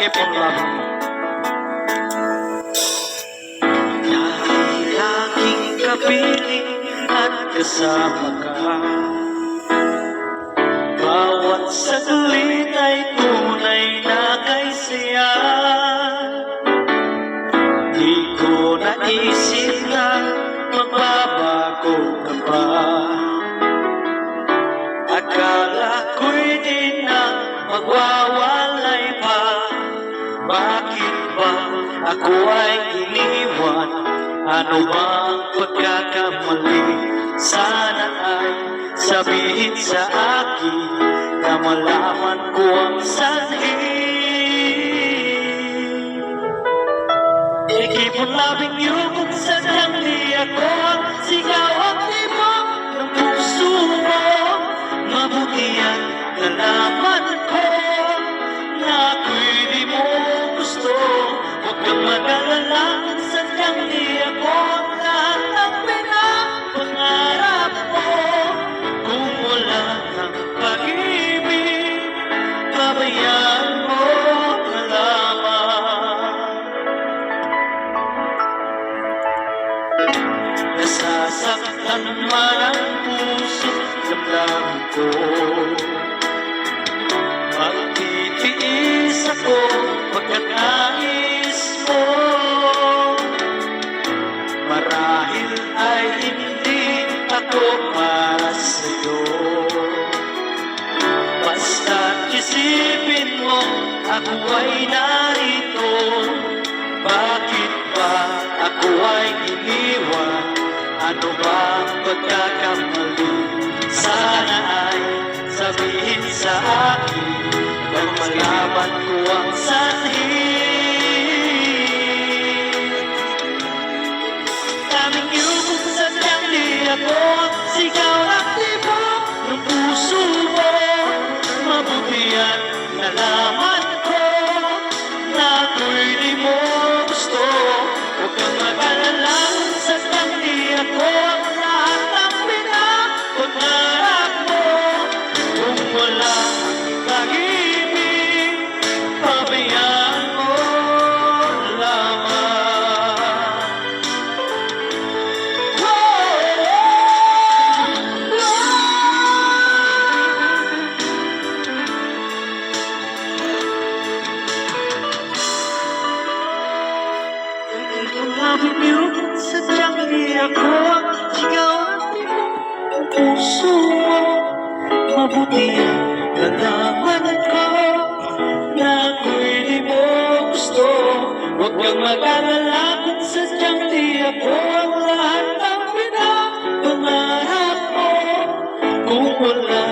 keep on loving me. Dahil aking kapiling at kasama ka, bawat saglit ay tunay na kay saya. Di ko naisip na magbabago ka pa. Akala ko'y di na magwawalay pa. Bakit ba ako ay iniwan? Ano bang pagkakamali? Sana ay sabihin sa akin na malaman ko ang sanhi. I keep on loving you kung sadyang di ako ang sigaw at tibok ng puso mo. Mabuti ang nalaman ko na ako'y di mo gusto. Huwag kang mag-alala kung sadyang di ako ang lahat ng pinapangarap mo. Kung wala ng pag-ibig, pabayaan mo na lamang. Nasasaktan man ang puso, damdamin ko. Magtitiis ako pagkat nais mo. Marahil ay hindi ako para sa'yo. Basta't isipin mo, ako ay narito. Bakit ba ako ay iniwan? Ano ba ang pagkakamali? Sana ay sabihin sa akin na malaman ko ang sanhi. Daming you kung sadyang di ako ang sigaw at tibok ng puso mo. Mabuti ang nalaman ko na ako'y di mo gusto. Huwag kang mag-alala kung sadyang di ako ang lahat ng pinapangarap mo. Kung wala ang pag-ibig, pabayaan mo lamang. Loving you, sadyang di ako ang sigaw at tibok ng puso mo. Mabuti ang nalaman ko na ako'y di mo gusto. Huwag kang mag-alala kung sadyang di ako ang lahat ng pinapangarap mo. Kung wala